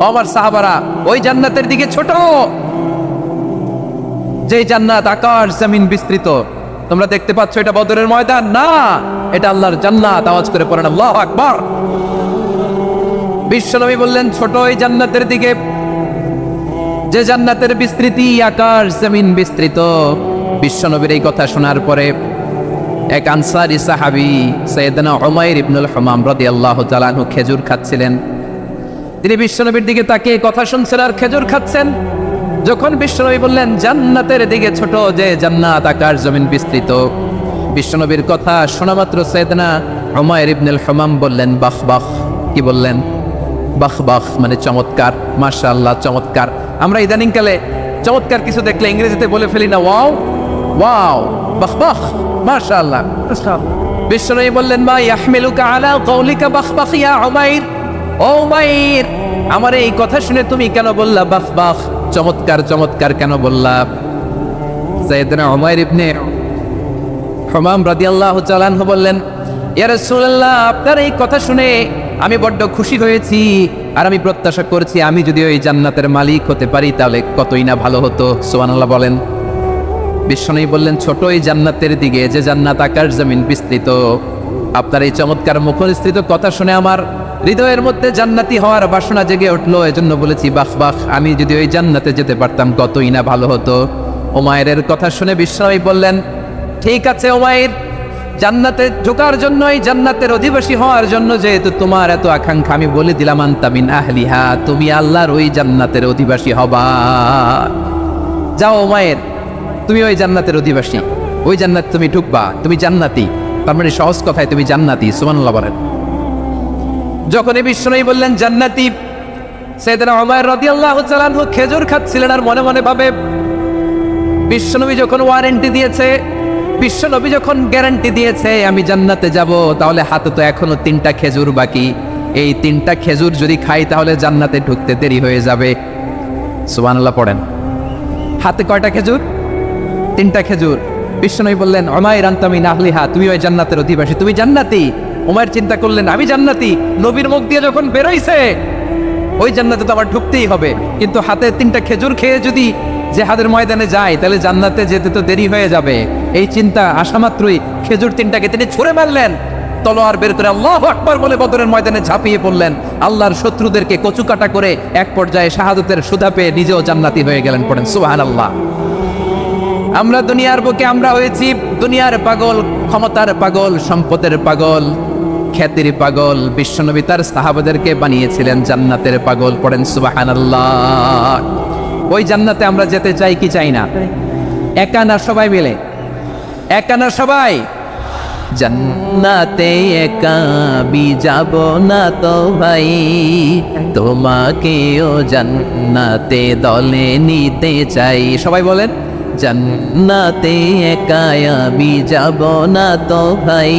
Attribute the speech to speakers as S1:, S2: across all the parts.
S1: আমার সাহাবারা, ওই জান্নাতের দিকে ছোট, যে জান্নাত আকাশ জমিন বিস্তৃত। তোমরা দেখতে পাচ্ছ এটা বদরের ময়দান না, এটা আল্লাহর জান্নাত। আওয়াজ করে পড়েন আল্লাহু আকবার। বিশ্বনবী বললেন ছোট ওই জান্নাতের দিকে, যে জান্নাতের বিস্তৃতি আকাশ জমিন বিস্তৃত। বিশ্বনবীর এই কথা শোনার পরে এক আনসারী সাহাবী সাইয়েদনা উমাইর ইবনুল হুমাম রাদিয়াল্লাহু তাআলা আনহু খেজুর খাচ্ছিলেন। তিনি বিশ্বনবীর দিকে তাকিয়ে কথা শুনছেন আর খেজুর খাচ্ছেন। যখন বিশ্বনবী বললেন জান্নাতের দিকে ছোট, যে জান্নাত আকাশ জমিন বিস্তৃত, বিশ্বনবীর কথা শোনা মাত্র সাইয়েদনা উমাইর ইবনুল হুমাম বললেন বাহ বাহ। কি বললেন? বাহ বাহ মানে চমৎকার, মাশাআল্লাহ চমৎকার। আমরা ইদানিংকালে চমৎকার কিছু দেখলে ইংরেজিতে বলে ফেলি না ওয়াও ওয়াও, বাহ বাহ, মাশাআল্লাহ। বিশ্বনবী বললেন মা ইয়াহমিলুকা আলা কওলিকা বাহ বাহ ইয়া উমাইর। ও উমাইর, আমার এই কথা শুনে তুমি কেন বললা বাহ বাহ, চমৎকার চমৎকার কেন বললা? সাইয়েদনা উমাইর ইবনে হুমাম রাদিয়াল্লাহু তাআলা আনহু বললেন ইয়া রাসূলুল্লাহ, আপনার এই কথা শুনে আমি বড্ড খুশি হয়েছি, আর আমি প্রত্যাশা করছি আমি যদি ওই জান্নাতের মালিক হতে পারি তাহলে কতই না ভালো হতো। সুবহানাল্লাহ বলেন। বিশ্বনবী বললেন ছোট এই জান্নাতের দিকে, যে জান্নাত আকাশ জমিন বিস্তৃত। আপনার এই চমৎকার মুখনিসৃত কথা শুনে আমার হৃদয়ের মধ্যে জান্নাতি হওয়ার বাসনা জেগে উঠলো, এজন্য বলেছি বাহ বাহ, আমি যদি ওই জান্নাতে যেতে পারতাম কতই না ভালো হতো। উমাইরের কথা শুনে বিশ্বনবী বললেন ঠিক আছে উমাইর, জান্নাতে ঢোকার জন্য, এই জান্নাতের অধিবাসী হওয়ার জন্য যেহেতু তোমার এত আকাঙ্ক্ষা, আমি বলে দিলাম আনতা মিন আহলিহা, তুমি আল্লাহর ওই জান্নাতের অধিবাসী হবা। যাও উমাইর, তুমি ওই জান্নাতের অধিবাসী, ওই জান্নাত তুমি ঢুকবা, তুমি জান্নাতি। তার মানে সহজ কথায় তুমি জান্নাতি। সুবহানাল্লাহ বলেন। যখন এই বিশ্বনবী বললেন জান্নাতি, সাইয়েদনা উমাইর রাদিয়াল্লাহু তাআলা আনহু খেজুর খাচ্ছিলেন আর মনে মনে ভাবে বিশ্বনবী যখন ওয়ারেন্টি দিয়েছে, বিশ্বনবী যখন গ্যারান্টি দিয়েছে আমি জান্নাতে যাব, তাহলে হাতে তো এখনো 3টা খেজুর বাকি। এই 3টা খেজুর যদি খাই তাহলে জান্নাতে ঢুকতে দেরি হয়ে যাবে। সুবহানাল্লাহ পড়েন। হাতে কয়টা খেজুর? 3টা খেজুর। বিশ্বনবী বললেন উমাইর আনতা মিন আহলিহা, তুমি ওই জান্নাতের অধিবাসী, তুমি জান্নাতি। উমাইর চিন্তা করলেন আমি জান্নাতি, নবীর মুখ দিয়ে যখন বেরোইছে ওই জান্নাতে তো আমার ঢুকতেই হবে, কিন্তু হাতে 3টা খেজুর খেয়ে যদি জিহাদের ময়দানে যায় তাহলে জান্নাতে যেতে তো দেরি হয়ে যাবে। এই চিন্তা আসা মাত্রই খেজুর 3টাকে তিনি ছুঁড়ে মারলেন, তলোয়ার বের করে আল্লাহু আকবার বলে বদরের ময়দানে ঝাঁপিয়ে পড়লেন। আল্লাহর শত্রুদেরকে কচুকাটা করে এক পর্যায়ে শাহাদাতের সুধা পেয়ে নিজেও জান্নাতি হয়ে গেলেন। পড়েন সুবহানাল্লাহ। আমরা দুনিয়ার বুকে আমরা হয়েছি দুনিয়ার পাগল, ক্ষমতার পাগল, সম্পদের পাগল, খ্যাতির পাগল। বিশ্বনবী তার সাহাবাদেরকে বানিয়েছিলেন জান্নাতের পাগল। পড়েন সুবহানাল্লাহ। ওই জান্নাতে আমরা যেতে চাই কি চাই না? একা না সবাই মিলে? একা না সবাই? জান্নাতে একা বি যাব না তো ভাই, তোমাকেও জান্নাতে দলে নিতে চাই। সবাই বলেন জান্নাতে একা আমি যাব না তো ভাই,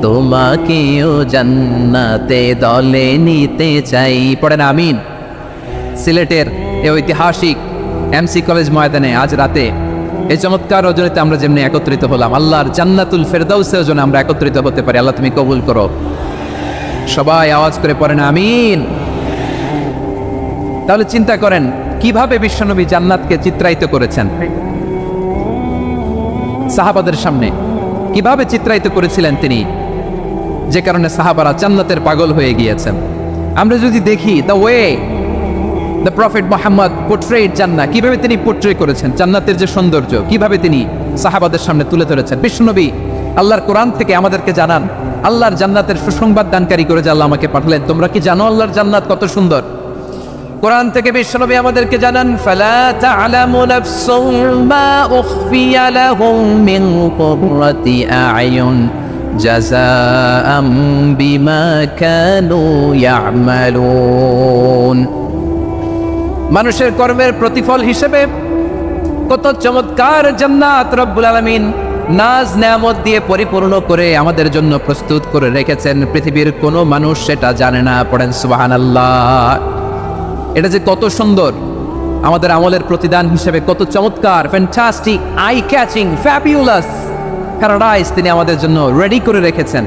S1: তোমাকেও জান্নাতে দলে নিতে চাই। পড়েন আমিন। সিলেটের এই ঐতিহাসিক এমসি কলেজ ময়দানে আজ রাতে এই চমৎকার রজনীতে আমরা যেমনি একত্রিত হলাম, আল্লাহর জান্নাতুল ফেরদাউসের জন্য আমরা একত্রিত হতে পারি। আল্লাহ তুমি কবুল করো। সবাই আওয়াজ করে পড়েন আমিন। তাহলে চিন্তা করেন কিভাবে বিশ্বনবী জান্নাতকে চিত্রায়িত করেছেন সাহাবাদের সামনে, কিভাবে চিত্রায়িত করেছিলেন তিনি, যে কারণে সাহাবারা জান্নাতের পাগল হয়ে গিয়েছেন। আমরা যদি দেখি the way the prophet Muhammad portrait জান্নাত, কিভাবে তিনি পোর্ট্রে করেছেন জান্নাতের যে সৌন্দর্য, কিভাবে তিনি সাহাবাদের সামনে তুলে ধরেছেন। বিশ্বনবী আল্লাহর কোরআন থেকে আমাদেরকে জানান আল্লাহর জান্নাতের সুসংবাদ দানকারী করে যে আল্লাহ আমাকে পাঠালেন। তোমরা কি জানো আল্লাহর জান্নাত কত সুন্দর? কোরআন থেকে বিশ্বনবী আমাদেরকে জানান ফালা তা'লামু নাফসুম মা উখফিয়া লাহুম মিন কুররাতি আ'য়ুন জাযাআম বিমা কানু ইয়া'মালুন। মানুষের কর্মের প্রতিফল হিসেবে কত চমৎকার জান্নাত রব্বুল আলামিন নাজ নেয়ামত দিয়ে পরিপূর্ণ করে আমাদের জন্য প্রস্তুত করে রেখেছেন। পৃথিবীর কোনো মানুষ সেটা জানে না। পড়েন সুবহানাল্লাহ। এটা যে কত সুন্দর, আমাদের আমলের প্রতিদান হিসেবে কত চমৎকার, fantastic, eye catching, fabulous paradise তিনি আমাদের জন্য রেডি করে রেখেছেন।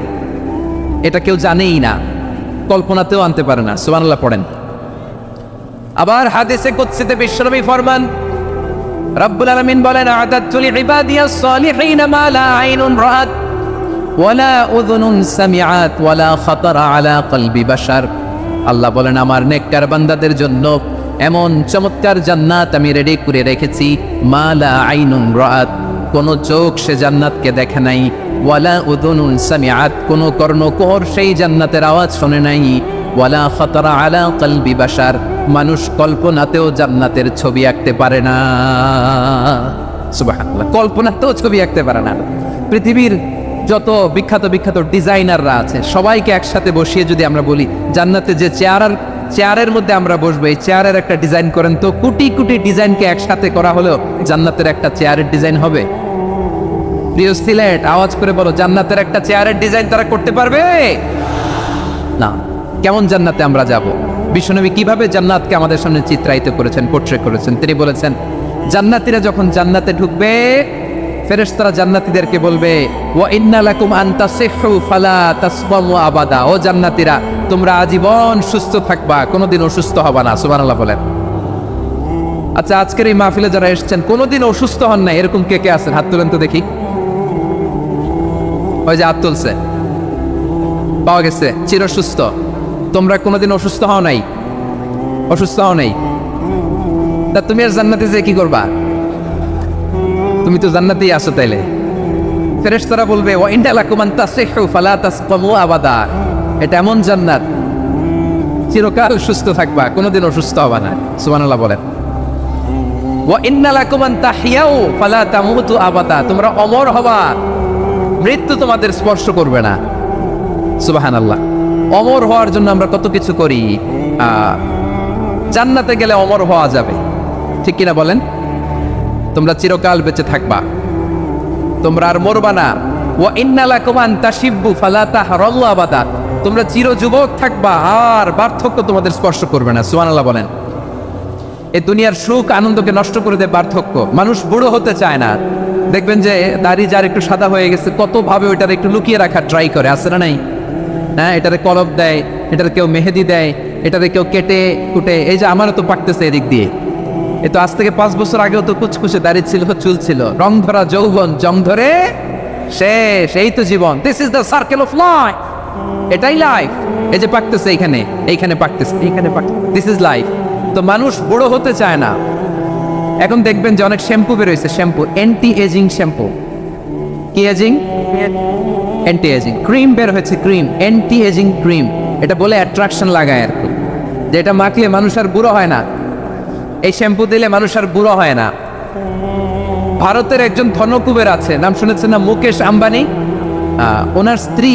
S1: এটা কেউ জানেই না, কল্পনাতেও আনতে পারে না। সুবহানাল্লাহ পড়েন। আবার হাদিসে কুদসিতে বিশ্বনবী ফরমান, রব্বুল আলামিন বলেন, আ'দাতু লিইবাদিয়াস সালিহিন মা লা আইনুন রাআত ওয়ালা উযুনুন সামিআত ওয়ালা খাতারা আলা কলবি বাশার। আল্লাহ বলেন, আমার নেককার বান্দাদের জন্য এমন চমৎকার জান্নাত আমি রেডি করে রেখেছি, মা লা আইনুন রাআত, কোন চোখ সে জান্নাতকে দেখে নাই, ওয়ালা উযুনুন সামিআত, কোন কর্ণকুহর সেই জান্নাতের আওয়াজ শোনে নাই, ওয়ালা খাতারা আলা কলবি বাশার, মানুষ কল্পনাতেও জান্নাতের ছবি আঁকতে পারে না। সুবহানাল্লাহ, কল্পনাতেও ছবি আঁকতে পারে না। পৃথিবীর যত বিখ্যাত বিখ্যাত ডিজাইনাররা আছে সবাইকে একসাথে বসিয়ে যদি আমরা বলি জান্নাতে যে চেয়ারের মধ্যে আমরা বসবো, এই চেয়ারের একটা ডিজাইন করেন তো, কোটি কোটি ডিজাইনকে একসাথে করা হলেও জান্নাতের একটা চেয়ারের ডিজাইন হবে? প্রিয় সিলেট, আওয়াজ করে বলো, জান্নাতের একটা চেয়ারের ডিজাইন তারা করতে পারবে না। কেমন জান্নাতে আমরা যাব? বিশ্বনবী কিভাবে জান্নাতকে আমাদের সামনে চিত্রায়িত করেছেন, পোর্ট্রেট করেছেন? তিনি বলেছেন, জান্নাতীরা যখন জান্নাতে ঢুকবে, ফেরেশতারা জান্নাতীদেরকে বলবে, ওয়া ইন্না লাকুম আন তাসিহু ফালা তাসকামু আবাদা, ও জান্নাতীরা, তোমরা আজীবন সুস্থ থাকবা, কোনোদিন অসুস্থ হবা না। সুবহানাল্লাহ বলেন। আচ্ছা, আজকের এই মাহফিলে যারা এসেছেন কোনোদিন অসুস্থ হন না, এরকম কে কে আছেন? হাত তুলেন তো দেখি। ওই যে হাত তুলছে, পাওয়া গেছে, চির সুস্থ। তোমরা কোনোদিন অসুস্থ হও নাই? অসুস্থ হও নাই? তা তুমি আর জান্নাতে যে কি করবা? তুমি তো জান্নাতেই আছো। তাইলে ফেরেশতারা বলবে, ওয়া ইন্না লাকুম আন তাসিহু ফালা তাসকামু আবাদা, এটা এমন জান্নাত চিরকাল সুস্থ থাকবা, কোনোদিন অসুস্থ হবা না। সুবহানাল্লাহ বলেন। ওয়া ইন্না লাকুম আন তাহিয়াউ ফালা তামুতু আবাদা, তোমরা অমর হবা, মৃত্যু তোমাদের স্পর্শ করবে না। সুবহানাল্লাহ। অমর হওয়ার জন্য আমরা কত কিছু করি, জান্নাতে গেলে অমর হওয়া যাবে, ঠিক কিনা বলেন? তোমরা চিরকাল বেঁচে থাকবা, তোমরা আর মরবা না। ওয়া ইন্না লাকুম আন তাশিব্বু ফালা তাহরামু আবাদা, তোমরা চির যুবক থাকবা, আর বার্ধক্য তোমাদের স্পর্শ করবে না। সুবহানাল্লাহ বলেন। এই দুনিয়ার সুখ আনন্দকে নষ্ট করে দেয় বার্ধক্য। মানুষ বুড়ো হতে চায় না। দেখবেন যে দাড়ি যার একটু সাদা হয়ে গেছে, কত ভাবে ওইটার একটু লুকিয়ে রাখার ট্রাই করে, আছে না নাই? হ্যাঁ, এটারে কলব দেয়, এটারে কেউ মেহেদি দেয়, এটারে কেউ কেটে কুটে। এই যে আমারও তো পাকতেছে এদিক দিয়ে, এ তো আজ থেকে 5 বছর আগেও তো কুচকুচে দাড়ি ছিল, চুল ছিল, রং ধরা যৌবন, জং ধরে শেষ। এই তো জীবন, this is the circle of life, এটাই লাইফ। এই যে পাকতেছে এইখানে, এইখানে পাকতেছে, এইখানে পাকতেছে, দিস ইজ লাইফ। তো মানুষ বড় হতে চায় না। এখন দেখবেন যে অনেক শ্যাম্পু বেরোয়েছে, শ্যাম্পু, অ্যান্টি এজিং শ্যাম্পু। কি এজিং? অ্যান্টি এজিং ক্রিম বের হয়েছে, ক্রিম, অ্যান্টি এজিং ক্রিম। এটা বলে অ্যাট্রাকশন লাগায় আর কি, যে এটা মাখলে মানুষ আর বুড়ো হয় না, এই শ্যাম্পু দিলে মানুষ আর বুড়ো হয় না। ভারতের একজন ধনকুবের আছে, নাম শুনেছেন না? মুকেশ আম্বানি। ওনার স্ত্রী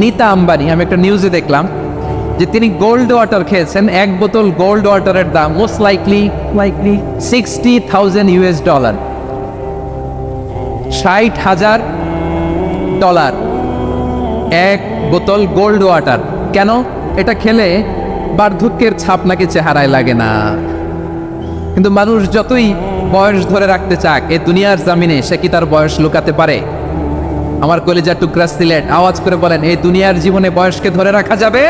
S1: নীতা আম্বানি, আমি একটা নিউজে দেখলাম যে তিনি গোল্ড ওয়াটার খেয়েছেন। এক বোতল গোল্ড ওয়াটারের দাম মোস্ট লাইকলি $60,000, $60,000 এক বোতল গোল্ড ওয়াটার। কেন? এটা খেলে বার্ধক্যের ছাপ নাকি চেহারায় লাগে না। কিন্তু মানুষ যতই বয়স ধরে রাখতে চাক এই দুনিয়ার জামিনে, সে কি তার বয়স লুকাতে পারে? আমার কলিজার টুকরা সিলেট, আওয়াজ করে বলেন, এই দুনিয়ার জীবনে বয়সকে ধরে রাখা যাবে?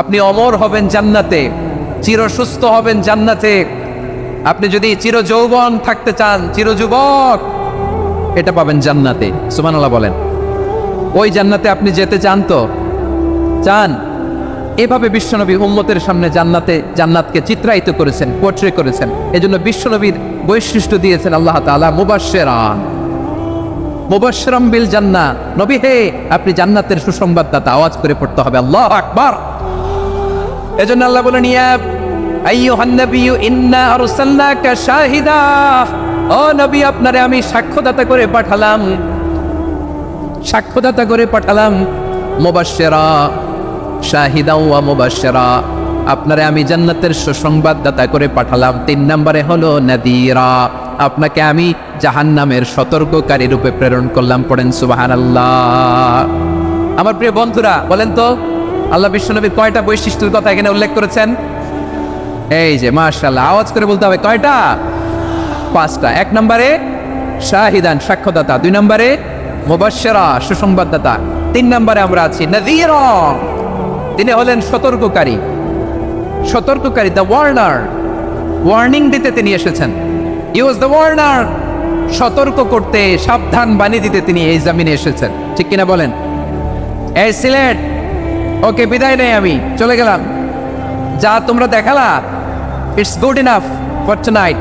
S1: আপনি অমর হবেন জান্নাতে, চির সুস্থ হবেন জান্নাতে। আপনি যদি চির যৌবন থাকতে চান, চির যুবক, এটা পাবেন জান্নাতে। সুবহানাল্লাহ বলেন। ওই জান্নাতে আপনি যেতে চান তো? চান? এভাবে বিশ্বনবী উম্মতের সামনে জান্নাতকে চিত্রায়িত করেছেন, পোর্ট্রেট করেছেন। এজন্য বিশ্বনবীর বৈশিষ্ট্য দিয়েছেন আল্লাহ তাআলা, মুবাশশিরাম বিল জান্নাহ। নবী হে, আপনি জান্নাতের সুসংবাদদাতা। আওয়াজ করে পড়তে হবে আল্লাহু আকবার। এজন্য আল্লাহ বলেন, ইয়া আইয়ুহান নাবিয়্যু ইন্না আরসালনাকা শাহিদা, ও নবী, আপনারে আমি সাক্ষ্যদাতা করে পাঠালাম, সাক্ষ্যদাতা করে পাঠালাম। মুবাশশিরা, শাহিদা ওয়া মুবাশশিরা, আপনারে আমি জান্নাতের সুসংবাদদাতা করে পাঠালাম। 3 নম্বরে হলো নাদিরা, আপনাকে আমি জাহান্নামের সতর্ককারী রূপে প্রেরণ করলাম। পড়েন সুবহানাল্লাহ। আমার প্রিয় বন্ধুরা, বলেন তো আল্লাহ বিশ্বনবীর কয়টা বৈশিষ্ট্যের কথা এখানে উল্লেখ করেছেন? এই যে মাশাআল্লাহ, আওয়াজ করে বলতে হবে, কয়টা? 5টা। 1 নম্বরে শাহিদান, সাক্ষ্যদাতা। 2 নম্বরে মুবাশশিরা, সুসংবাদদাতা। 3 নম্বরে আমরা আছি নাযীরা, তিনি হলেন সতর্ককারী। সতর্ককারী, দ্য ওয়ার্নার, ওয়ার্নিং দিতে তিনি এসেছেন। হি ওয়াজ দ্য ওয়ার্নার, সতর্ক করতে, সাবধান বাণী দিতে তিনি এই জমিনে এসেছেন। ঠিক কিনা বলেন? এই সিলেট, ওকে বিদায় নেই, আমি চলে গেলাম। যা তোমরা দেখালা, it's good enough for tonight.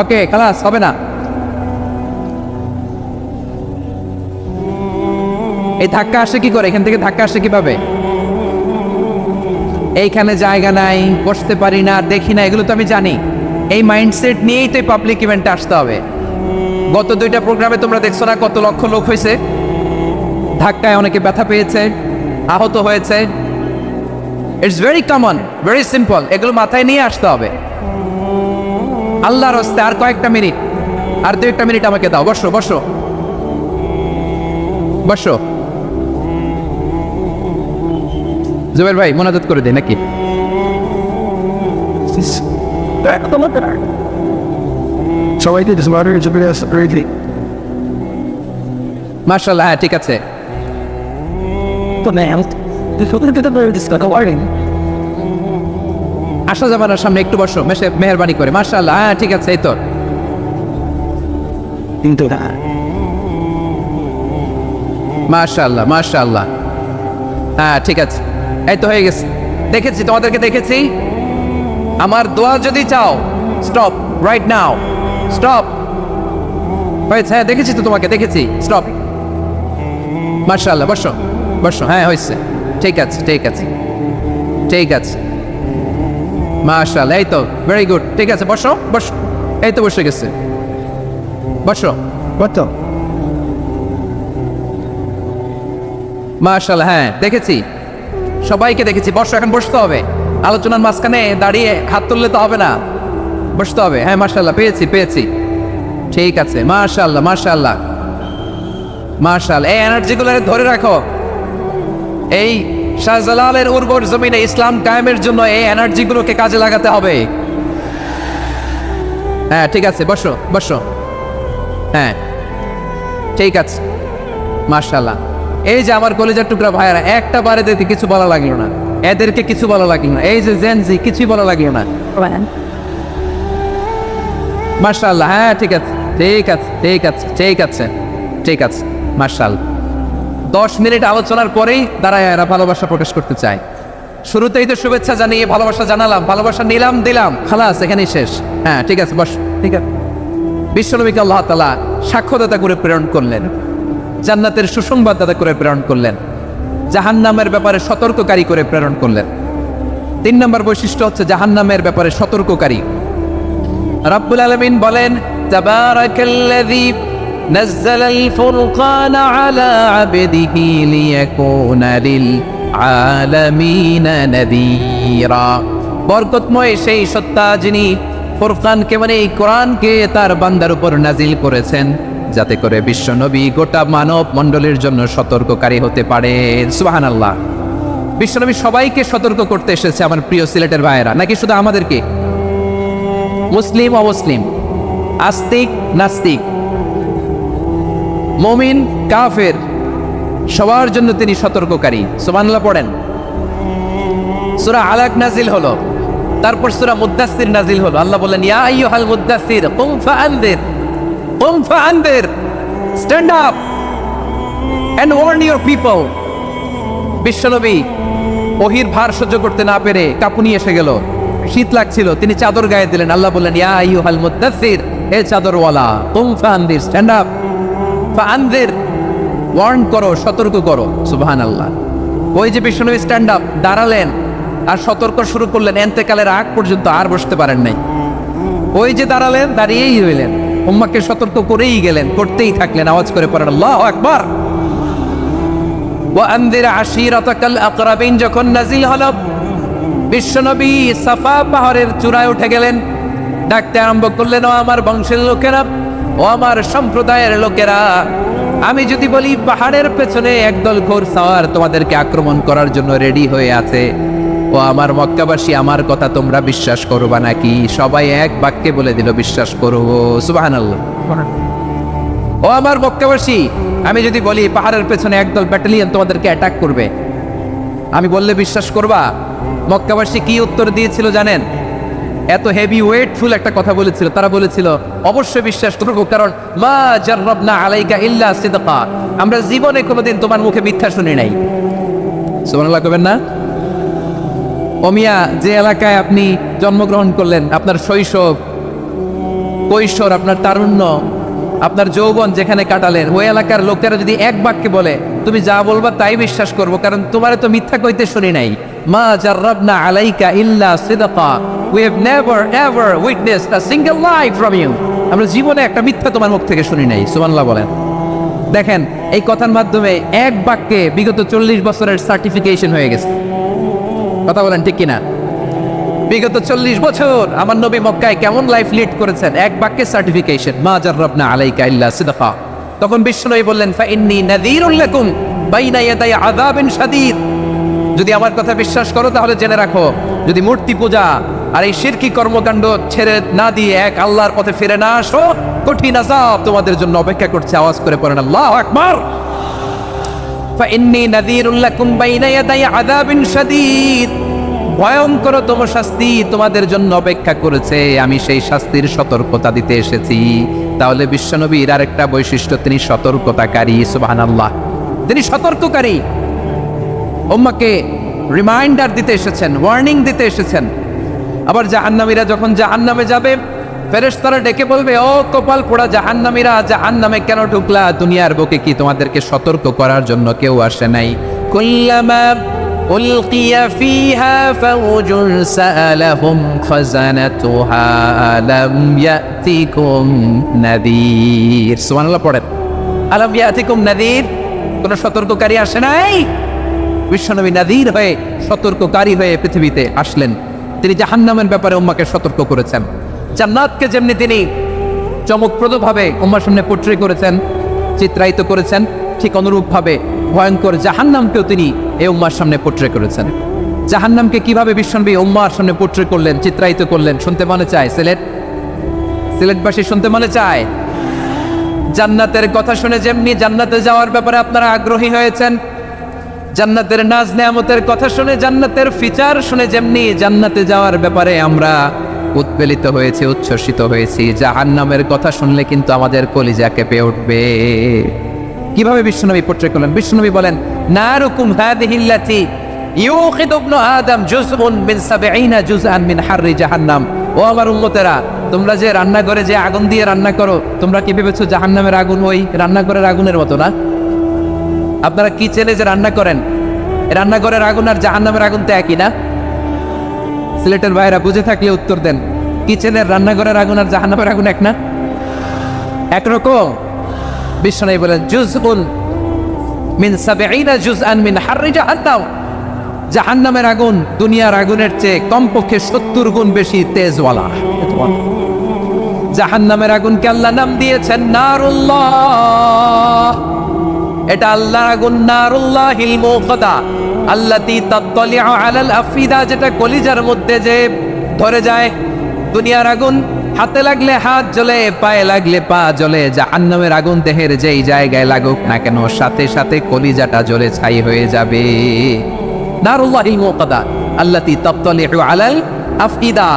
S1: Okay, খালাস, হবে না। এই ধাক্কা আসে কি করে? এখান থেকে ধাক্কা আসে কিভাবে? এইখানে জায়গা নাই, বসতে পারি না, দেখি না, এগুলো তো আমি জানি। এই মাইন্ডসেট নিয়েই তো পাবলিক ইভেন্টে আসতে হবে। গত 2টা প্রোগ্রামে তোমরা দেখছো না কত লক্ষ লোক হয়েছে? ধাক্কায় অনেকে ব্যথা পেয়েছে, আহত হয়েছে। It's very common, very simple. এগুলো মাথায় নিয়ে আসতে হবে। আল্লাহর হস্তে আর কয়েকটা মিনিট, আর 2-1 মিনিট আমাকে দাও। বসো বসো বসো। জুবের ভাই মোনাজাত করে দেয় নাকি?
S2: সবাই দিতে
S1: মাশাআল্লাহ, হ্যাঁ ঠিক আছে। আসা যাবে না সামনে, একটু বসো, মেহরবানি করে। মাশাআল্লাহ, হ্যাঁ ঠিক আছে। এই তো
S2: কিন্তু
S1: মাশাআল্লাহ মাশাআল্লাহ, হ্যাঁ ঠিক আছে। এই তো হয়ে গেছে। দেখেছি, তোমাদেরকে দেখেছি। আমার দোয়া যদি চাও, স্টপ রাইট নাও, স্টপ। হয়েছে, হ্যাঁ দেখেছি তো তোমাকে, দেখেছি। স্টপ। মাশাআল্লাহ, বসো বসো। হ্যাঁ হয়েছে, ঠিক আছে ঠিক আছে ঠিক আছে। মাশাআল্লাহ, এই তো ভেরি গুড, ঠিক আছে। বসো বসো। এই তো বসে গেছে, বসো।
S2: কত
S1: মাশাআল্লাহ, হ্যাঁ দেখেছি, সবাইকে দেখেছি। বসো, এখন বসতে হবে। আলোচনার মাঝখানে দাঁড়িয়ে হাত তুললে তো হবে না, বসতে হবে। হ্যাঁ মাশাআল্লাহ, পেয়েছি পেয়েছি, ঠিক আছে। মাশাআল্লাহ মাশাআল্লাহ মাশাআল্লাহ। এই এনার্জিগুলো ধরে রাখো। এই শাহজালালের উর্বর জমিনে ইসলাম কায়েমের জন্য এই এনার্জিগুলোকে কাজে লাগাতে হবে। হ্যাঁ ঠিক আছে, বসো বসো। হ্যাঁ ঠিক আছে, মাশাআল্লাহ। এই যে আমার কলেজের টুকরা ভাইয়ারা, একটা বারে দেখতে কিছু বলা লাগলো না, এদেরকে কিছু বলা লাগলো না। এই যে জেনজি, কিছুই বলা লাগলো না। মাশাআল্লাহ, হ্যাঁ ঠিক আছে ঠিক আছে ঠিক আছে ঠিক আছে ঠিক আছে। মাশাআল্লাহ। 10 মিনিট আলোচনার পরেই দাঁড়ায় এরা ভালোবাসা প্রকাশ করতে চায়। শুরুতেই তো শুভেচ্ছা জানিয়ে ভালোবাসা জানালাম, ভালোবাসা নিলাম, দিলাম, খালাস, এখানেই শেষ। হ্যাঁ ঠিক আছে, বস। ঠিক আছে। বিশ্বনবীকে আল্লাহ তাআলা সাক্ষ্যদাতা করে প্রেরণ করলেন, জান্নাতের সুসংবাদদাতা করে প্রেরণ করলেন, জাহান্নামের ব্যাপারে সতর্ককারী করে প্রেরণ করলেন। 3 নম্বর বৈশিষ্ট্য হচ্ছে জাহান্নামের ব্যাপারে সতর্ককারী। রাব্বুল আলামিন বলেন, তাবারাকাল্লাযী নাযালাল ফুরকানা আলা আবদিহি লিয়াকুনা লিল আলামিনা নাযীরা। বরকতময় সেই সত্তা যিনি ফুরকানকে, মানে এই কোরআনকে তার বান্দার উপর নাজিল করেছেন, যাতে করে বিশ্বনবী গোটা মানব মণ্ডলীর জন্য সতর্ককারী হতে পারে। সুবহানাল্লাহ। বিশ্বনবী সবাইকে সতর্ক করতে এসেছে, আমার প্রিয় সিলেটের ভাইয়েরা। নাকি শুধু আমাদেরকে? মুসলিম অমুসলিম, আস্তিক নাস্তিক, মুমিন কাফের, সবার জন্য তিনি সতর্ককারী। সুবহানাল্লাহ পড়েন। সূরা আলাক নাজিল হলো, তারপর সূরা মুদ্দাসসির নাজিল হলো। আল্লাহ বলেন, ইয়া আইয়ুহাল মুদ্দাসসির কুম ফাআনদির, কুম ফাআনদির, stand up and warn your people. বিশ্বনবী ওহীর ভার সহ্য করতে না পেরে কাঁপুনি এসে গেল, শীত লাগছিল, তিনি চাদর গায়ে দিলেন। আল্লাহ বললেন, ইয়া আইয়ুহাল মুদ্দাসসির, হে চাদরওয়ালা, কুম ফাআনদির, স্ট্যান্ড আপ, ফাআনদির, ওয়ার্ন করো, সতর্ক করো। সুবহানাল্লাহ। ওই যে বিশ্বনবী স্ট্যান্ড আপ, দাঁড়ালেন আর সতর্ক শুরু করলেন, এন্তেকালের আগ পর্যন্ত আর বসতে পারেন নাই। ওই যে দাঁড়ালেন, দাঁড়িয়েই রইলেন, উম্মাহকে সতর্ক করেই গেলেন, করতেই থাকলেন। আওয়াজ করে পড়েন আল্লাহু আকবার। ওয়া আনদির আশীরাতাকাল আকরাবিন যখন নাজিল হলো, বিশ্বনবী সাফা পাহাড়ের চূড়ায় উঠে গেলেন, ডাকতে আরম্ভ করলেন, ও আমার বংশের লোকেরা, ও আমার সম্প্রদায়ের লোকেরা, আমি যদি বলি পাহাড়ের পেছনে একদল ঘোড়সাওয়ার তোমাদেরকে আক্রমণ করার জন্য রেডি হয়ে আছে, ও আমার মক্কাবাসী, আমার কথা তোমরা বিশ্বাস করবা নাকি? সবাই এক বাক্যে বলে দিল, বিশ্বাস করব। সুবহানাল্লাহ। ও আমার মক্কাবাসী, আমি যদি বলি পাহাড়ের পেছনে একদল ব্যাটালিয়ন তোমাদেরকে অ্যাটাক করবে, আমি বললে বিশ্বাস করবা? মক্কাবাসী কি উত্তর দিয়েছিল জানেন? এত হেভি ওয়েটফুল একটা কথা বলেছিল। তারা বলেছিল অবশ্যই বিশ্বাস করবো, কারণ মা জাররাবনা আলাইকা ইল্লা সিদকা, আমরা জীবনে কোনোদিন তোমার মুখে মিথ্যা শুনি নাই। সুবহানাল্লাহ কবেন না? ওমিয়া, যে এলাকায় আপনি জন্মগ্রহণ করলেন, আপনার শৈশব, কৈশোর, আপনার তারুণ্য, আপনার যৌবন যেখানে কাটালেন, ওই এলাকার লোকেরা যদি এক বাক্যে বলে তুমি যা বলবা তাই বিশ্বাস করব, কারণ তোমারে তো মিথ্যা কইতে শুনি নাই। মা জাররাবনা আলাইকা ইল্লা সিদকা, we have never ever witnessed a single lie from you, আমরা জীবনে একটা মিথ্যা তোমার মুখ থেকে শুনি নাই। সুবহানাল্লাহ বলেন। দেখেন, এই কথার মাধ্যমে এক বাক্যে বিগত 40 বছরের সার্টিফিকেশন হয়ে গেছে। কথা বলেন ঠিক কিনা? বিগত 40 বছর আমার নবী মক্কায় কেমন লাইফ লিড করেছেন, এক বাক্যে সার্টিফিকেশন, মা জাররাবনা আলাইকা ইল্লা সিদকা। তখন বিশ্বনবী বললেন ফাইন্নী নাযীরুল লাকুম বাইনা ইয়াদাই আযাবিন শাদীদ, যদি আমার কথা বিশ্বাস করো তাহলে জেনে রাখো, যদি মূর্তি পূজা আর এই শিরকি কর্মকাণ্ড ছেড়ে না দিয়ে এক আল্লাহর পথে ফিরে না আসো, কঠিন আযাব তোমাদের জন্য অপেক্ষা করছে। আওয়াজ করে পড়েন আল্লাহু আকবার। ফাইন্নী নাযীরুল লাকুম বাইনা ইয়াদাই আযাবিন শাদীদ, ভয়ঙ্করতম শাস্তি তোমাদের জন্য অপেক্ষা করেছে, আমি সেই শাস্তির সতর্কতা দিতে এসেছি। তাহলে বিশ্বনবীর আরেকটা বৈশিষ্ট্য, তিনি সতর্কতাকারী। সুবহানাল্লাহ, তিনি সতর্ককারী। উম্মাহকে রিমাইন্ডার দিতে এসেছেন, ওয়ার্নিং দিতে এসেছেন। আবার জাহান্নামীরা যখন জাহান্নামে যাবে, ফেরেশতারা ডেকে বলবে ও কপাল পোড়া জাহান্নামীরা, জাহান্নামে কেন ঢুকলা? দুনিয়ার বুকে কি তোমাদেরকে সতর্ক করার জন্য কেউ আসে নাই? কুল্লামা উলকিয়া ফিহা ফাউজুন সাআলাহুম খাযানাতুহা আলাম ইয়াতিকুম নাযীর। সুবহানাল্লাহ পড়েন, আলাম ইয়াতিকুম নাযীর, কোন সতর্ককারী আসে নাই? বিশ্বনবী নাযীর হয়ে, সতর্ককারী হয়ে পৃথিবীতে আসলেন। তিনি জাহান্নামের ব্যাপারে উম্মাহকে সতর্ক করেছেন। জান্নাতকে যেমনি তিনি চমকপ্রদভাবে উম্মাহর সামনে পোট্রে করেছেন, চিত্রায়িত করেছেন, ঠিক অনুরূপভাবে ভয়ঙ্কর জাহান্নামকেও তিনি এই উম্মাহর সামনে পোট্রে করেছেন। জাহান্নামকে কিভাবে বিশ্বনবী উম্মাহর সামনে পোট্রে করলেন, চিত্রায়িত করলেন, শুনতে মনে চায়? সিলেটবাসী শুনতে মনে চায়? জান্নাতের কথা শুনে যেমনি জান্নাতে যাওয়ার ব্যাপারে আপনারা আগ্রহী হয়েছেন, জান্নাতের নাজ নেয়ামতের কথা শুনে, জান্নাতের ফিচার শুনে যেমনি জান্নাতে যাওয়ার ব্যাপারে আমরা উৎপেলিত হয়েছি, উচ্ছ্বসিত হয়েছি, জাহান্নামের কথা শুনলে কিন্তু আমাদের কলিজা কেঁপে উঠবে। কিভাবে বিশ্বনবী পোট্রে করলেন? বিশ্বনবী বলেন নারুকুম হাদিহিল্লাতি ইউখিদু ইবনু আদম জুজউন মিন 70 জুজআন মিন হাররি জাহান্নাম। ও আমার উম্মতেরা, তোমরা যে রান্নাঘরে যে আগুন দিয়ে রান্না করো, তোমরা কি ভেবেছো জাহান্নামের আগুন ওই রান্নাঘরের আগুনের মতো না? আপনারা কিচেনে যে রান্না করেন, রান্নাঘরের আগুন আর জাহান্নামের আগুন তো একই না? সিলেটের ভাইরা বুঝে থাকলে উত্তর দেন, কিচেনের রান্নাঘরের আগুন আর জাহান্নামের আগুন এক না? একরকম? বিশ্বনবী বলেন জুজউন মিন 70 জুজআন মিন হাররি জাহান্নাম, জাহান্নামের আগুন দুনিয়ার আগুনের চেয়ে কমপক্ষে 70 গুণ বেশি তেজওয়ালা। জাহান্নামের আগুনকে আল্লাহ নাম দিয়েছেন নারুল্লাহ। এটা আল্লাহর আগুন, নারুল্লাহিল মুকাদা আল্লাতী তাত্তালিউ আলাল আফিদা, যেটা কলিজার মধ্যে যে ধরে যায়। দুনিয়ার আগুন হাতে লাগলে হাত জ্বলে, পায়ে লাগলে পা জ্বলে, জাহান্নামের আগুন দেহের যেই জায়গায় লাগুক না কেন সাথে সাথে কলিজাটা জ্বলে ছাই হয়ে যাবে। নারুল্লাহিল মুকাদা আল্লাতী তাত্তালিউ আলাল আফিদা,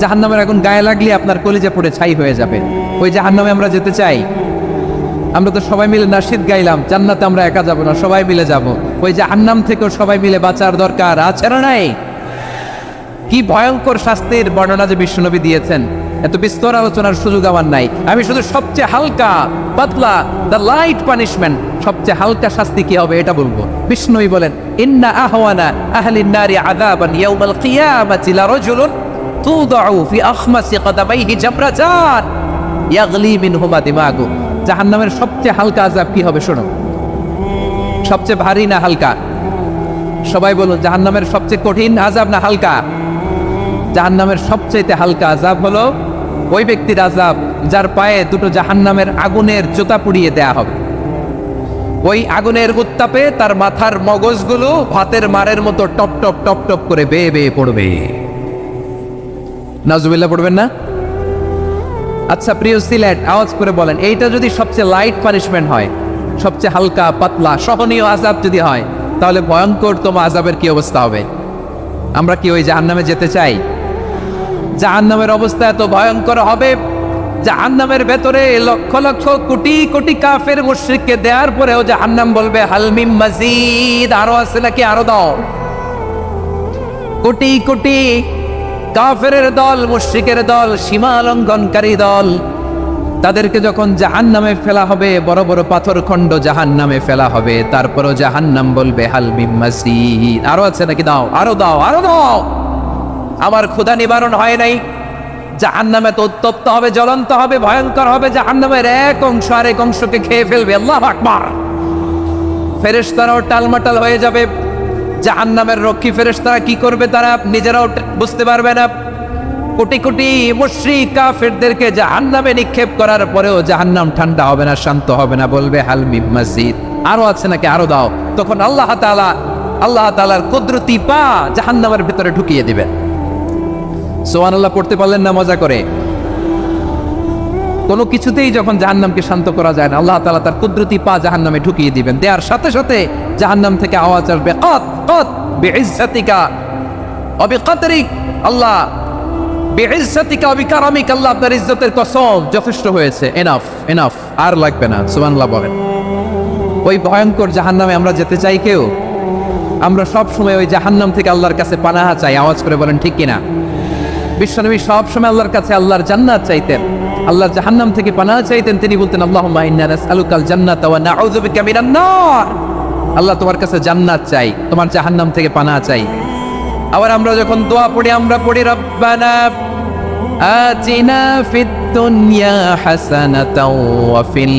S1: জাহান্নামের আগুন গায়ে লাগলে আপনার কলিজা পুড়ে ছাই হয়ে যাবে। ওই জাহান্নামে আমরা যেতে চাই? আমরা তো সবাই মিলে নাশিদ গাইলাম, জান্নাতে আমরা একা যাব না, সবাই মিলে যাব। ওই জাহান্নাম থেকেও সবাই মিলে বাঁচার দরকার আছে না নাই? কি ভয়ঙ্কর শাস্তির বর্ণনা যে বিশ্বনবী দিয়েছেন, এত বিস্তর আলোচনার সুযোগ আমার নাই। আমি শুধু সবচেয়ে হালকা পাতলা, দ্য লাইট পানিশমেন্ট, সবচেয়ে হালকা শাস্তি কি হবে এটা বলবো। বিশ্বনবী বলেন ইন্না আহওয়ানা আহলিন নারি আযাবান ইয়াউমাল কিয়ামাতি লারাজুলুন তুদাউ ফি আখমাসি কদামাইহি জামরাতান ইয়াগলি মিনহুমা দিমাগু। জাহান্নামের সবচেয়ে হালকা আযাব কি হবে শোনো? সবচেয়ে ভারী না হালকা? সবাই বলুন, জাহান্নামের সবচেয়ে কঠিন আযাব না হালকা? জাহান্নামের সবচেয়ে হালকা আযাব হলো ওই ব্যক্তির আযাব যার পায়ে দুটো জাহান্নামের আগুনের জুতা পুড়িয়ে দেয়া হবে। ওই আগুনের উত্তাপে তার মাথার মগজগুলো ভাতের মারের মতো টপ টপ টপ টপ করে বেয়ে বেয়ে পড়বে। নাউজুবিল্লাহ পড়বেন না? আচ্ছা প্রিয় সিলেট, আওয়াজ করে বলেন, এইটা যদি সবচেয়ে লাইট পানিশমেন্ট হয়, সবচেয়ে হালকা পাতলা সহনীয় আযাব যদি হয়, তাহলে ভয়ঙ্করতম আযাবের কি অবস্থা হবে? আমরা কি ওই জাহান্নামে যেতে চাই? জাহান্নামের অবস্থা এত ভয়ঙ্কর হবে, জাহান্নামের ভেতরে লক্ষ লক্ষ কোটি কোটি কাফের মুশরিককে দেওয়ার পরেও জাহান্নাম বলবে হাল মিন মাজিদ, আরো আছে নাকি, আরো দাও। কোটি কোটি কাফেরের দল, মুশরিকের দল, সীমা লঙ্ঘনকারী দল, তাদেরকে যখন জাহান্নামে ফেলা হবে, বড় বড় পাথরখণ্ড জাহান্নামে ফেলা হবে, তারপরও জাহান্নাম বলবে হাল মিন মাজিদ, আরো আছে নাকি, দাও, আরো দাও, আরো দাও। আমার ক্ষুধা নিবারণ হয় নাই। জাহান্নামে তো উত্তপ্ত হবে, জ্বলন্ত হবে, ভয়ঙ্কর হবে। জাহান্নামের এক অংশ আরেক অংশকে খেয়ে ফেলবে। আল্লাহু আকবার। ফেরেশতারাও টালমাটাল হয়ে যাবে। জাহান্নামের রক্ষী ফেরেশতারা কি করবে তারা নিজেরাও বুঝতে পারবে না। কোটি কোটি মুশরিক কাফেরদেরকে জাহান্নামে নিক্ষেপ করার পরেও জাহান্নাম ঠান্ডা হবে না, শান্ত হবে না, বলবে হাল মিন মাজিদ, আরো আছে নাকি, আরো দাও। তখন আল্লাহ তাআলার কুদরতি পা জাহান্নামের ভিতরে ঢুকিয়ে দিবেন। সুবহানাল্লাহ পড়তে পারলেন না মজা করে? কোনো কিছুতেই যখন জাহান্নামকে শান্ত করা যায় না, আল্লাহ তাআলা তার কুদরতি পা জাহান্নামে ঢুকিয়ে দিবেন। দেওয়ার সাথে সাথে জাহান্নাম থেকে আওয়াজ আসবে, কাত কাত বিইজ্জাতিকা ওয়া বিকদরিক, আল্লাহ বিইজ্জাতিকা ওয়া বিকারামিক, আল্লাহ আপনার ইজ্জতের কসম, যথেষ্ট হয়েছে, এনাফ এনাফ, আর লাগবে না। সুবহানাল্লাহ বলেন। ওই ভয়ঙ্কর জাহান্নামে আমরা যেতে চাই কেউ? আমরা সব সময় ওই জাহান্নাম থেকে আল্লাহর কাছে পানাহা চাই। আওয়াজ করে বলেন ঠিক কিনা? বিশ্বনবী সব সময় আল্লাহর কাছে আল্লাহর জান্নাত চাইতেন, আল্লাহর জাহান্নাম থেকে পানাহা চাইতেন। তিনি বলতেন আল্লাহুম্মা ইন্না নাসআলুকাল জান্নাতা ওয়া নাউযু বিকা মিনান নার, আল্লাহ তোমার কাছে জান্নাত চাই, তোমার জাহান্নাম থেকে পানাহা চাই। আবার আমরা যখন দোয়া পড়ি, আমরা পড়ি রব্বানা আতিনা ফিদ দুনিয়া হাসানাতাও ওয়া ফিল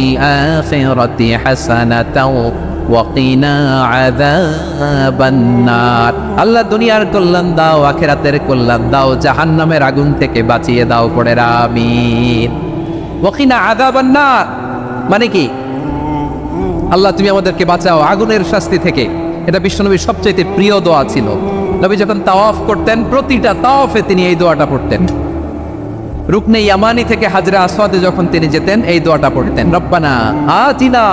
S1: আখিরাতি হাসানাতাও ওয়া কিনা আযাবান নার, আল্লাহ দুনিয়ার কল্যাণ দাও, আখিরাতের কল্যাণ দাও, জাহান্নামের আগুন থেকে বাঁচিয়ে দাও, পড়ে আমিন। ওয়া কিনা আযাবান নার মানে কি? আল্লাহ তুমি আমাদেরকে বাঁচাও আগুনের শাস্তি থেকে। এটা বিশ্বনবীর সবচেয়ে প্রিয় দোয়া ছিল। নবী যখন তাওয়াফ করতেন, প্রতিটা তাওয়াফে তিনি এই দোয়াটা পড়তেন। রুকনে ইয়ামানি থেকে হাজরে আসওয়াদে যখন তিনি যেতেন, এই দোয়াটা পড়তেন, রব্বানা আতিনা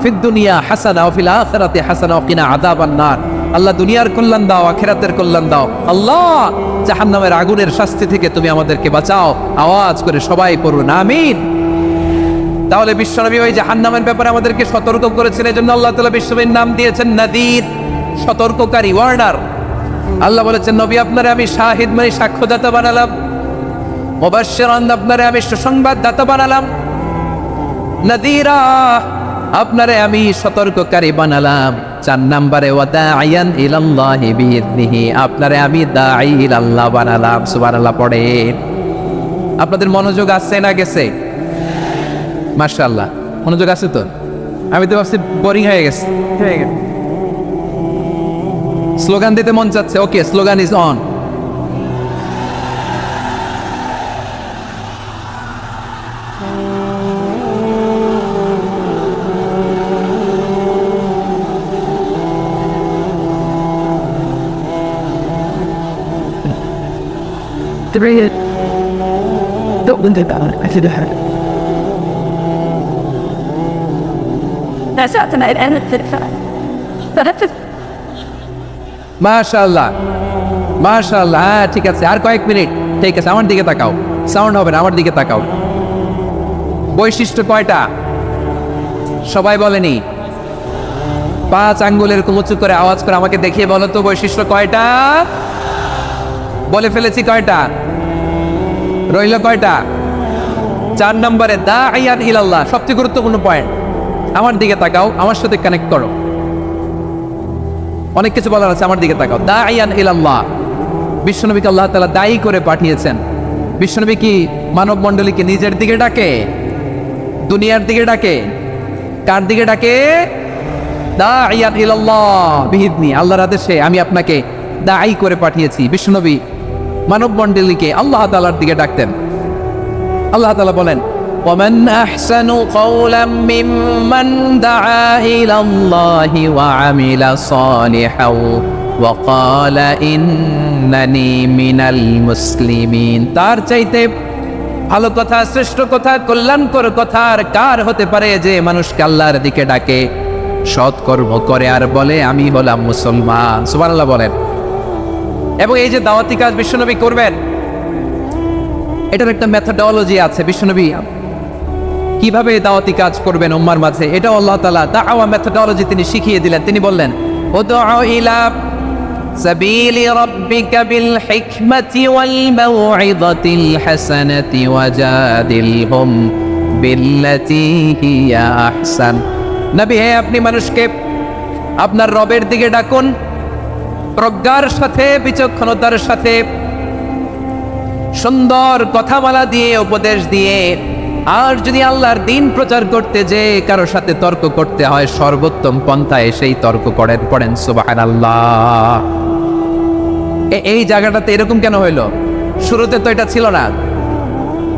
S1: ফিদ দুনিয়া হাসানা ওয়া ফিল আখিরাতি হাসানা ওয়া কিনা আযাবান নার, আল্লাহ দুনিয়ার কল্যাণ দাও, আখিরাতের কল্যাণ দাও, আল্লাহ জাহান্নামের আগুনের শাস্তি থেকে তুমি আমাদেরকে বাঁচাও। আওয়াজ করে সবাই পড়ুন আমিন। তাহলে বিশ্বনবী ওই জাহান্নামের ব্যাপারে আমাদেরকে সতর্ক করেছেন। এজন্য আল্লাহ তাআলা বিশ্বনবীর নাম দিয়েছেন নাদির, সতর্ককারী, ওয়ার্নার। আল্লাহ বলেছেন নবী আপনারে আমি শাহিদ মানে সাক্ষ্যদাতা বানালাম, মুবাশশিরান আপনারে আমি সুসংবাদদাতা বানালাম, নাদিরা আপনারে আমি সতর্ককারী বানালাম। 4 নম্বরে ওয়া দাঈয়ান ইলাল্লাহি বিইذনিহি, আপনারে আমি দাঈ ইলাল্লাহ বানালাম। সুবহানাল্লাহ পড়ে। আপনাদের মনোযোগ আছে না গেছে? মাশাআল্লাহ মনোযোগ আছে তো? আমি তো ভাবছি বোরিং হয়ে গেছে। স্লোগান দিতে মন চাচ্ছে। ওকে, স্লোগান ইজ অন।
S2: تبعي تؤمن تبعي أتدحر
S3: نشأتنا الآن التلفاء
S1: মাশাআল্লাহ মাশাআল্লাহ। হ্যাঁ ঠিক আছে, আর কয়েক মিনিট। ঠিক আছে, আমার দিকে তাকাও, সাউন্ড হবে না, আমার দিকে তাকাও। বৈশিষ্ট্য কয়টা সবাই বলেনি? 5 আঙ্গুলের উঁচু করে আওয়াজ করে আমাকে দেখিয়ে বলো তো বৈশিষ্ট্য কয়টা? বলে ফেলেছি কয়টা? রইল কয়টা? 4 নম্বরে দাঈয়ান ইলাল্লাহ, সবচেয়ে গুরুত্বপূর্ণ পয়েন্ট। আমার দিকে তাকাও, আমার সাথে কানেক্ট করো। অনেক কিছু বলার আছে, আমার দিকে তাকাও। দাঈয়ান ইলাল্লাহ, বিশ্বনবীকে আল্লাহ তাআলা দায়ী করে পাঠিয়েছেন। বিশ্বনবী কি মানব মণ্ডলীকে নিজের দিকে ডাকে? দুনিয়ার দিকে ডাকে? কার দিকে ডাকে? দাঈয়ান ইলাল্লাহ বিইذনি, আল্লাহর আদেশে আমি আপনাকে দায়ী করে পাঠিয়েছি। বিশ্বনবী মানব মণ্ডলীকে আল্লাহ তাআলার দিকে ডাকতেন। আল্লাহ তাআলা বলেন ومن أحسن قولا ممن دعا إلى الله وعمل صالحا وقال إنني من المسلمين, তার চাইতে ভালো কথা, শ্রেষ্ঠ কথা, কল্যাণকর কথা আর কার হতে পারে যে মানুষকে আল্লাহর দিকে ডাকে, সৎকর্ম করে আর বলে আমি হলাম মুসলমান। সুবহানাল্লাহ বলেন। এবং এই যে দাওয়াতি কাজ বিশ্বনবী করবেন, এটার একটা মেথডোলজি আছে। বিশ্বনবী কিভাবে দাওয়াতি কাজ করবেন উম্মার মাঝে, এটা আল্লাহ তাআলা দাওয়া মেথডোলজি তিনি শিখিয়ে দিলেন। তিনি বললেন, উদউ ইলা সাবিলি রাব্বিকা বিল হিকমাতি ওয়াল মাউইযাতিল হাসানাতি ওয়াজাদিলহুম বিল্লাতী হিয়া আহসান। নবী হে, আপনি মানুষকে আপনার রবের দিকে ডাকুন প্রজ্ঞার সাথে, বিচক্ষণতার সাথে, সুন্দর কথামালা দিয়ে, উপদেশ দিয়ে। আর যদি আল্লাহর দিন প্রচার করতে যে কারো সাথে তর্ক করতে হয়, সর্বোত্তম পন্থায় সেই তর্ক করেন। পড়েন সুবহানাল্লাহ। এই জায়গাটাতে এরকম কেন হইলো? শুরুতে তো এটা ছিল না।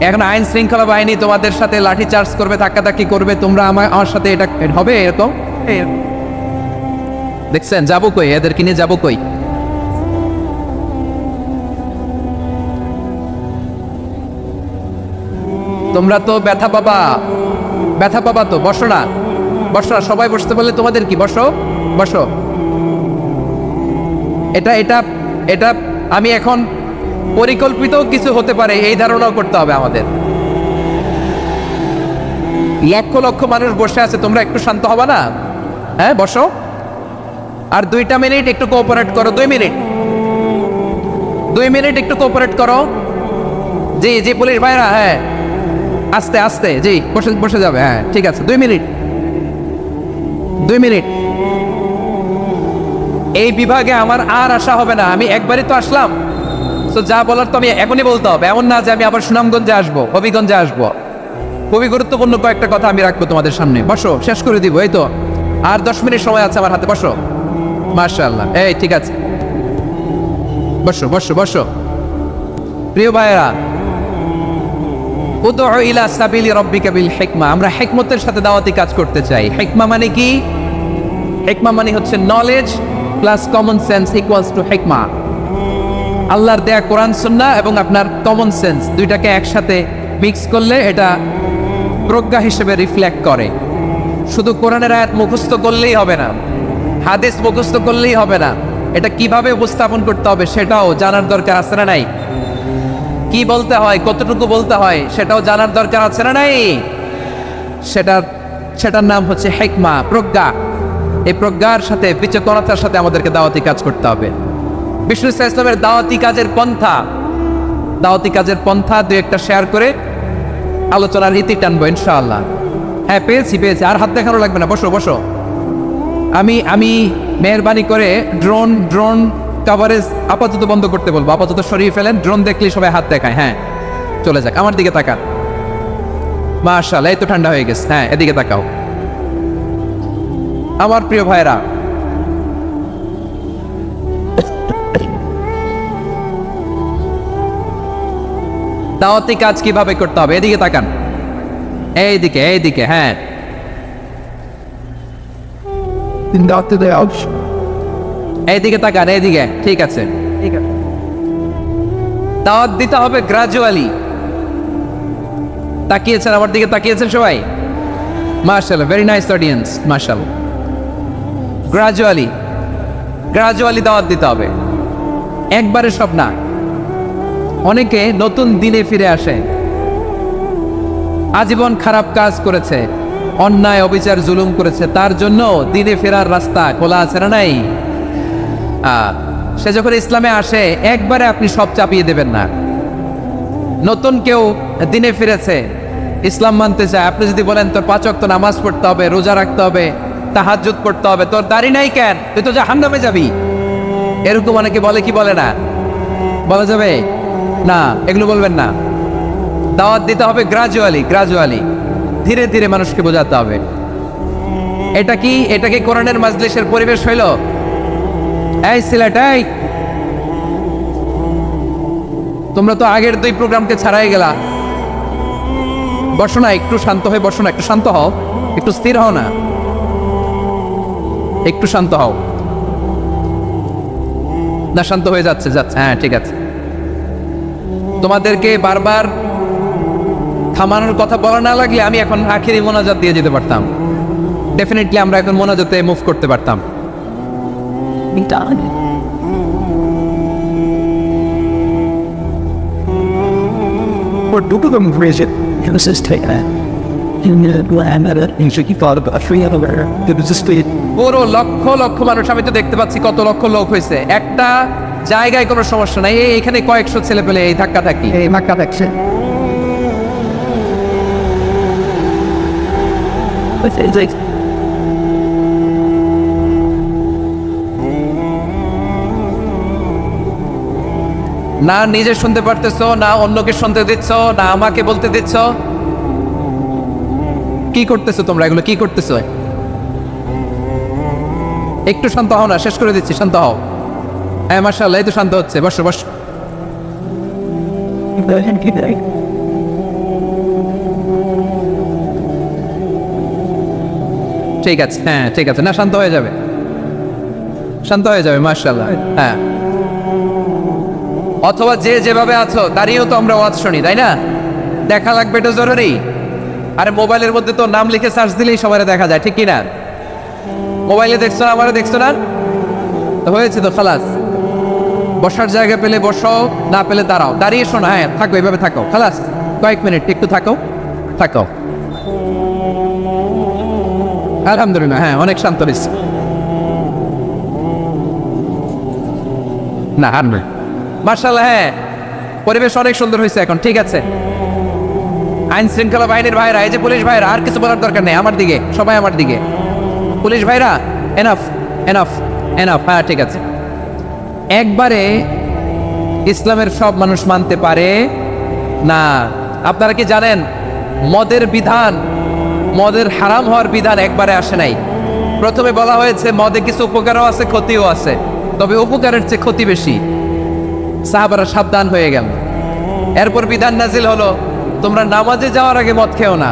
S1: এখন আইন শৃঙ্খলা বাহিনী তোমাদের সাথে লাঠি চার্জ করবে, ধাক্কাধাক্কি করবে, তোমরা আমার সাথে এটা হবে এরকম? দেখছেন যাবো কই, এদেরকে নিয়ে যাবো কই? তোমরা তো ব্যথা পাবা, ব্যথা পাবা তো। বসো না, বসো না, সবাই বসতে বললে তোমাদের কি? বসো বসো। এটা এটা এটা আমি এখন পরিকল্পিত কিছু হতে পারে এই ধারণাও করতে হবে আমাদের। লক্ষ লক্ষ মানুষ বসে আছে, তোমরা একটু শান্ত হবা না? হ্যাঁ বসো। আর 2 মিনিট একটু কোঅপারেট করো। 2 মিনিট, 2 মিনিট একটু কোঅপারেট করো। জি জি পুলিশ ভাইরা, হ্যাঁ আস্তে আস্তে, জি বসে বসে যাবে। হ্যাঁ ঠিক আছে, 2 মিনিট, 2 মিনিট। এই বিভাগে আমার আর আসা হবে না, আমি একবারই তো আসলাম। তো যা বলার তো আমি এখনই বলতে হবে, এমন না যে আমি আবার সুনামগঞ্জে আসবো, হবিগঞ্জে আসবো। খুবই গুরুত্বপূর্ণ কয়েকটা কথা আমি রাখবো তোমাদের সামনে। বসো, শেষ করে দিব। এই তো আর 10 মিনিট সময় আছে আমার হাতে। বসো। মাশাআল্লাহ, এই ঠিক আছে, বসো বসো বসো। প্রিয় ভাইয়েরা, উদউ ইলা সাবিলি রাব্বিকা বিল হিকমা। আমরা হিকমতের সাথে দাওয়াতি কাজ করতে চাই। হিকমা মানে কি? হিকমা মানে হচ্ছে knowledge plus common sense equals to হিকমা। আল্লাহর দেয়া কোরআন সুন্নাহ এবং আপনার কমন সেন্স দুইটাকে একসাথে মিক্স করলে এটা প্রজ্ঞা হিসেবে রিফ্লেক্ট করে। শুধু কোরআনের আয়াত মুখস্থ করলেই হবে না, হাদিস মুখস্থ করলেই হবে না, এটা কিভাবে উপস্থাপন করতে হবে সেটাও জানার দরকার আছে না নাই? কি বলতে হয়, কতটুকু বলতে হয় সেটাও জানার দরকার আছে না নাই? সেটার নাম হচ্ছে হিকমা, প্রজ্ঞা। এই প্রজ্ঞার সাথে, বিচক্ষণতার সাথে আমাদেরকে দাওয়াতি কাজ করতে হবে। বিষ্ণু ইসলামের দাওয়াতি কাজের পন্থা 2-1টা শেয়ার করে আলোচনার ইতি টানবো ইনশাআল্লাহ। হ্যাঁ পেয়েছি। আর হাত দেখানো লাগবে না, বসো বসো। আমি মেহরবানি করে ড্রোন কভারেজ আপাতত বন্ধ করতে বলবো, আপাতত সরিয়ে ফেলেন। ড্রোন দেখলেই সবাই হাত দেখায়। হ্যাঁ চলে যাক, আমার দিকে তাকান। মাশাআল্লাহ, এই তো ঠান্ডা হয়ে গেছে। হ্যাঁ এদিকে তাকাও। আমার প্রিয় ভাইরা, দাওয়াতি কাজ কিভাবে করতে হবে এদিকে তাকান। এইদিকে হ্যাঁ। এইদিকে তাকান, এইদিকে। ঠিক আছে, দাওয়াত দিতে হবে গ্রাজুয়ালি। তাকিয়েছেন আমার দিকে, তাকিয়েছেন সবাই? মাশাআল্লাহ, ভেরি নাইস অডিয়েন্স, মাশাআল্লাহ। গ্রাজুয়ালি দাওয়াত দিতে হবে, একবারে সব না। অনেকে নতুন দিনে ফিরে আসে, আজীবন খারাপ কাজ করেছে, অন্যায় অবিচার জুলুম করেছে, তার জন্য দিনে ফেরার রাস্তা খোলা আছে না নাই? সে যখন ইসলামে আসে একবারে আপনি সব চাপিয়ে দেবেন না। নতুন কেউ দিনে ফিরেছে, ইসলাম মানতে চায়, আপনি যদি বলেন তোর 5 ওয়াক্ত নামাজ পড়তে হবে, রোজা রাখতে হবে, তাহাজ্জুদ পড়তে হবে, তোর দাড়ি নাই কেন, তুই তো জাহান্নামে যাবি, এরকম অনেকে বলে কি বলে না? বলা যাবে না, এগুলো বলবেন না। দাওয়াত দিতে হবে গ্রাজুয়ালি, ধীরে ধীরে মানুষকে বোঝাতে হবে। এটা কি কোরআনের মাজলিসের পরিবেশ হইল? এই সিলেট, এই তোমরা তো আগের 2 প্রোগ্রামকে ছাড়াই গেলা। বসো না, একটু শান্ত হয়ে বসো না, একটু শান্ত হও, একটু স্থির হও না, একটু শান্ত হও না। শান্ত হয়ে যাচ্ছে। হ্যাঁ ঠিক আছে। তোমাদেরকে বারবার থামানোর কথা বলা না লাগলে আমি এখন আখেরি মোনাজাত দিয়ে যেতে পারতাম। ডেফিনেটলি আমরা এখন মোনাজাতে মুভ করতে পারতাম।
S2: look at them raise it. It was just take that. And so he thought about 3 other. It was just the
S1: পুরো লক্ষ লক্ষ মানুষ, আমি তো দেখতে পাচ্ছি কত লক্ষ লোক হয়েছে, একটা জায়গায় কোনো সমস্যা নাই, এখানে কয়েকশো ছেলে পেলে এই ধাক্কা ধাক্কি।
S2: Makkah action. It's like
S1: না নিজে শুনতে পারতেছো, না অন্যকে শুনতে দিচ্ছ, না আমাকে বলতে দিচ্ছ, কি করতেছো তোমরা? এগুলো কি করতেছো? একটু শান্ত হও না, শেষ করে দিচ্ছি, শান্ত হও। হ্যাঁ মাশাআল্লাহ, এই তো শান্ত হচ্ছে, বসো বসো। ঠিক আছে, হ্যাঁ ঠিক আছে, না শান্ত হয়ে যাবে, শান্ত হয়ে যাবে, মাশাআল্লাহ। হ্যাঁ, অথবা যে যেভাবে আছো দাঁড়িয়েও তো আমরা ওয়াজ শুনি, তাই না? দেখা লাগবে, এটা জরুরি। আরে মোবাইলের মধ্যে তো নাম লিখে সার্চ দিলেই সবাই দেখা যায়, ঠিক কি না? মোবাইলে দেখছো না, আমারও দেখছো না, তো হয়েছে তো, খালাস। বসার জায়গা পেলে বসো, না পেলে দাঁড়াও, দাঁড়িয়ে শোনো, হ্যাঁ থাকো, এভাবে থাকো, খালাস। কয়েক মিনিট একটু থাকো, থাকো। আলহামদুলিল্লাহ, হ্যাঁ অনেক শান্ত হয়েছে। না আর না, মাশাআল্লাহ, হ্যাঁ পরিবেশ অনেক সুন্দর হয়েছে এখন, ঠিক আছে। আইন শৃঙ্খলা বাহিনীর ভাইরা, এই যে পুলিশ ভাইরা, আর কিছু বলার দরকার নেই, আমার দিকে সবাই, আমার দিকে। পুলিশ ভাইরা, এনাফ এনাফ এনাফ, হ্যাঁ ঠিক আছে। একবারে ইসলামের সব মানুষ মানতে পারে না। আপনারা কি জানেন মদের বিধান, মদের হারাম হওয়ার বিধান একবারে আসে নাই। প্রথমে বলা হয়েছে মদে কিছু উপকারও আছে, ক্ষতিও আছে, তবে উপকারের চেয়ে ক্ষতি বেশি। সাহাবারা সাবধান হয়ে গেল। এরপর বিধান নাজিল হলো, তোমরা নামাজে যাওয়ার আগে মদ খেও না।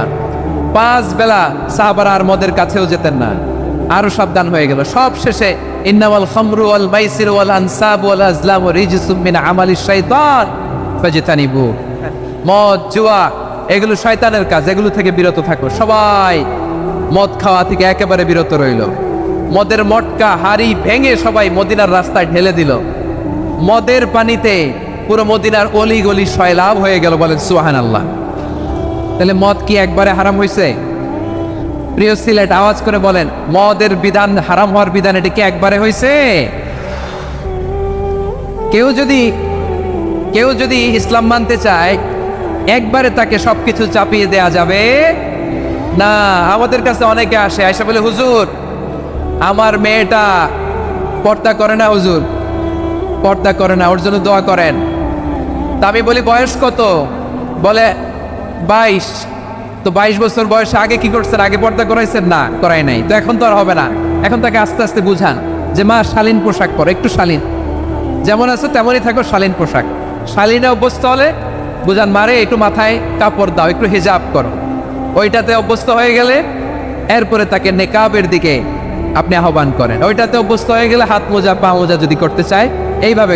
S1: 5 বেলা সাহাবারা আর মদের কাছেও যেতেন না, আরো সাবধান হয়ে গেল। সব শেষে ইন্নামাল খামরু ওয়াল মাইসির ওয়াল আনসাব ওয়াল আজলামু রিজসুম মিন আমালিশ শাইতান ফাজতানিবু। মদ, জুয়া এগুলো শয়তানের কাজ, এগুলো থেকে বিরত থাকো। সবাই মদ খাওয়া থেকে একেবারে বিরত রইল। মদের মটকা হাড়ি ভেঙে সবাই মদিনার রাস্তায় ঢেলে দিল। মদের পানিতে পুরো মদিনার অলি গলি সয়লাভ হয়ে গেল, বলেন সুবহানাল্লাহ। তাহলে মদ কি একবারে হারাম হয়েছে? প্রিয় সিলেট, আওয়াজ করে বলেন, মদের বিধান, হারাম হওয়ার বিধান, এটা কি একবারে হয়েছে? কেউ যদি ইসলাম মানতে চায়, একবারে তাকে সবকিছু চাপিয়ে দেয়া যাবে না। আমাদের কাছে অনেকে আসে, আয়সা বলে, হুজুর আমার মেয়েটা পর্দা করে না, হুজুর পর্দা করে না, ওর জন্য দোয়া করেন। তা আমি বলি বয়স কত? বলে 22। তো 22 বছর বয়সে আগে কি করছেন? আগে পর্দা করাইছেন? না, করাই নাই। তো এখন তো আর হবে না। এখন তাকে আস্তে আস্তে বুঝান যে মা শালীন পোশাক পরো, একটু শালীন, যেমন আছো তেমনই থাকো, শালীন পোশাক। শালীনে অভ্যস্ত হলে বুঝান, মারে একটু মাথায় কাপড় দাও, একটু হিজাব করো। ওইটাতে অভ্যস্ত হয়ে গেলে এরপরে তাকে নেকাবের দিকে আপনি আহ্বান করেন। ওইটাতে অভ্যস্ত হয়ে গেলে হাত মোজা, পা মোজা যদি করতে চায়, এইভাবে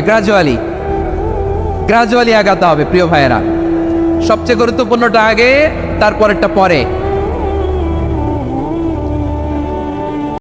S1: গ্রাজুয়ালি আগাতে হবে। প্রিয় ভাইয়েরা, সবচেয়ে গুরুত্বপূর্ণটা আগে, তারপরেরটা পরে।